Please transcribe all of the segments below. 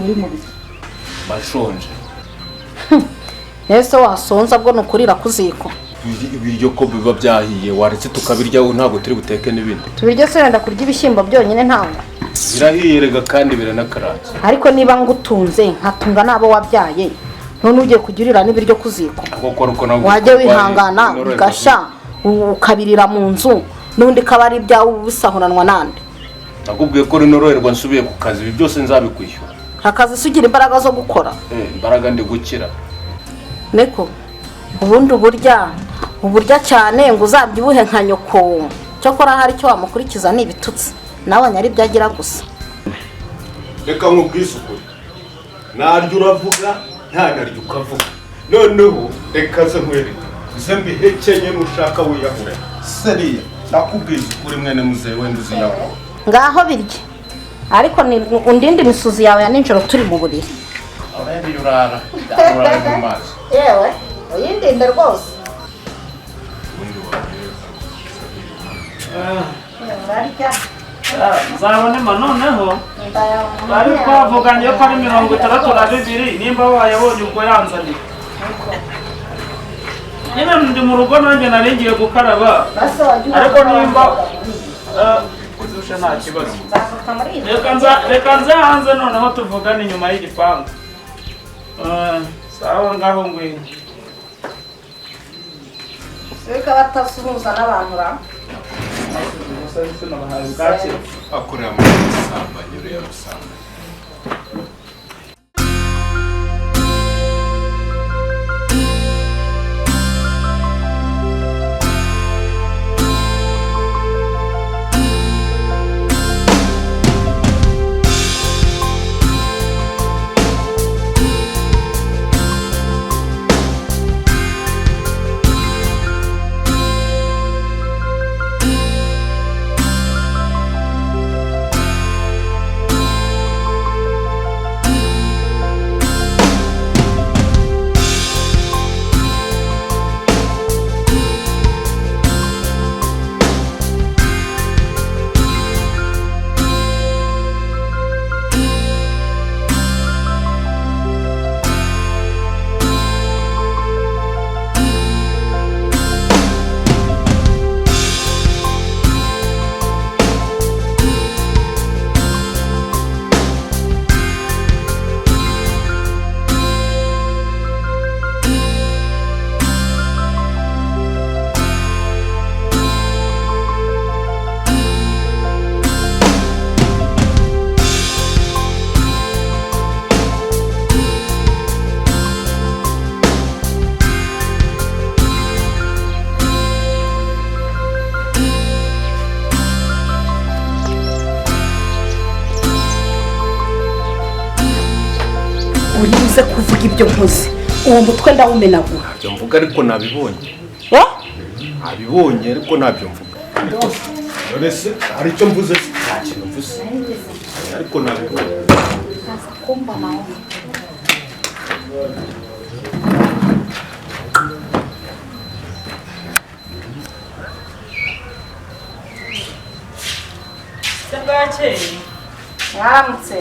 uri mu biki bashonje ese wasonza bwo nukurira kuziko ibiryo ko biba byahiye waretse tukabirya ntabwo turi buteke n'ibindi tubirye se wenda kurya ibishyimbo byonyine ntawe birahiye rega kandi biranakaratse ariko niba ngutunze nkatunga nabo wabyaye none ugiye kugirira n'ibiryo kuziko wajye wihangana ugasha ukabirira mu nzu n'undi kabari ibyawe bisahuranwa nande nakubwiye ko rinoroherwa nsubiye ku kazi ibi byose nzabikwishyura akazi sugira imbaraga zo gukora imbaraga ndi gukira neko ubundi uburya cyane ngo uzabyibuhe nka nyoko cyokora hari cyo wamukurikiza ni ibitutsi nawe nyari byagira gusa reka nkubwisukure naryo uravuga nta naryo ukavuga noneho reka ze nkwereke ze mbihekenye nushaka wiyahura seriya nakubwiza ukuri mwene muzehe wenda uziyahura ngaho birye ariko ni undindi misuzi yawe ya ninjoro turi mu buriri abaye urara mu mazi yewe uyindinde rwose nzabonema noneho bari twavuganye ko ari 32 nimba wayabonye ubwo yanzaniye nyine ndi mu rugo nanjye naringiye gukaraba ariko nimba kuzusha nta kibazo reka nze hanze noneho tuvugane inyuma y'igipangu sawa ngaho ngwino seka batasuhuza n'abantu ra akorera mu samba nyure ya rusamba uribuze kuvuga ibyo nkoze uwo mutwe ndawumenagura ntabyo mvuga ariko nabibonye abibonye ariko ntabyo mvuga none se hari icyo mvuze nta kintu mvuze ariko nabibonye aza kumva nawe Aramutse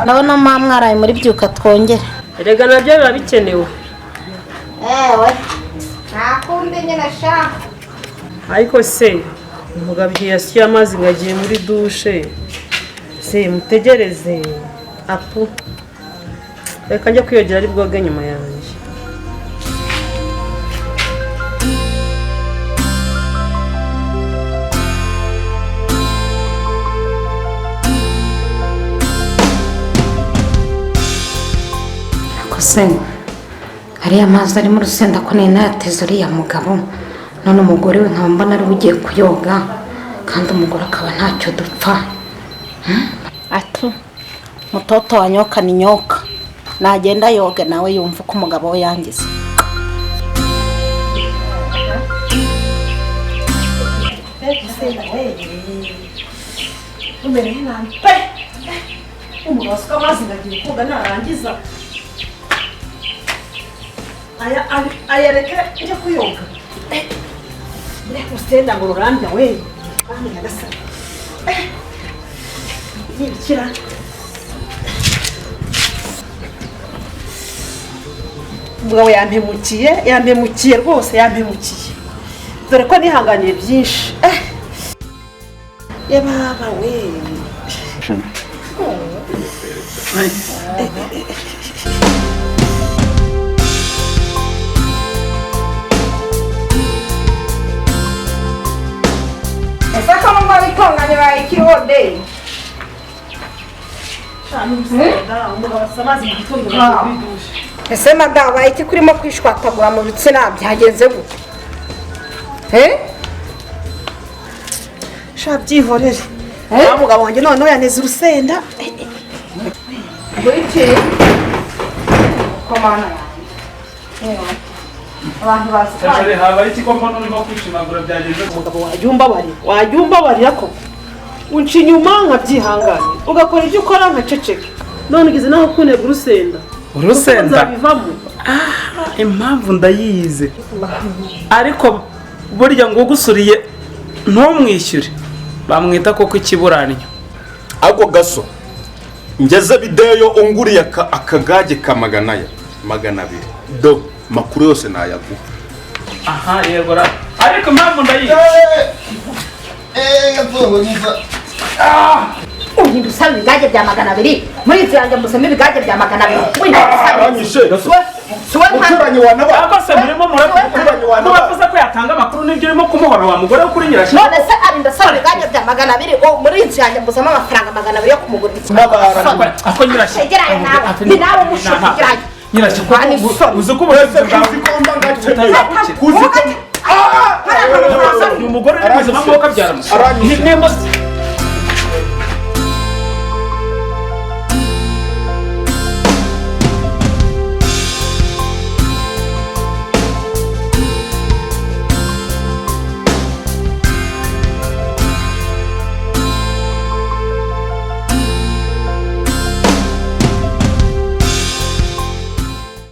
ndabona mwaraye muri byuka twongere erega nabyo biba bikenewe ntakundi nyine shaka ariko se umugabo yasiye amazi ngo agiye muri dushe se mutegereze apu reka njye kwiyogera ari bwoge nyuma yanjye ariya mazi ari mu rusenda ko nayateze uriya mugabo none umugore we nkaba mbona ari ugiye kuyoga kandi umugore akaba ntacyo dupfa ati mutoto wa nyoka ni nyoka nagenda yoga nawe yumva ko umugabo we yangize umuraswa amazi ngagiye koga narangiza ayareke njye kuyoga urusenda ngo rurambya we kandi nyagasani Nibikira. Umugabo yampemukiye rwose yampemukiye. Dore ko nihanganiye byinshi. Baba we. Ese ko numva bitonganye bayikihode. Ese madamu bayiki kurimo kwishwatagura mu bitsina byagenze gute? Sha byihorere. Umugabo wanjye none yaneze urusenda. Bwiki. Komana. Abantu basaba. Cyane haba iki ko mbona urimo kwishimagura byagenze umugabo wajyumbabarira ko unca inyuma nkabyihangane ugakora ibyo ukora nkaceceka none ugeze naho kunega urusenda bivamo impamvu ndayize ariko burya ngo ugusuriye ntumwishyure bamwita koko ikiburanyo ako gaso ngeze bideyo unguriye akagage ka magana abiri do makuru yose nayaguha aha yego ariko impamvu ndayize yavuwe niza uhinda usaba ibigage bya magana abiri muri inzu yanjye musema ibigage bya magana abiri umuturanyi wa naba abase murimo muravuze ko yatanga amakuru n'ibyo urimo kumuhora wa mugore wo kuri Nyirashyano none se arinda asaba ibigage bya magana abiri muri inzu yanjye musema amafaranga magana abiri yo kumugura ako Nyirashyano ni nawe umushukirayo Nyirashyano uzi ko ubuheze bwawe uzi ko umugore uri muzima nk'uko abyara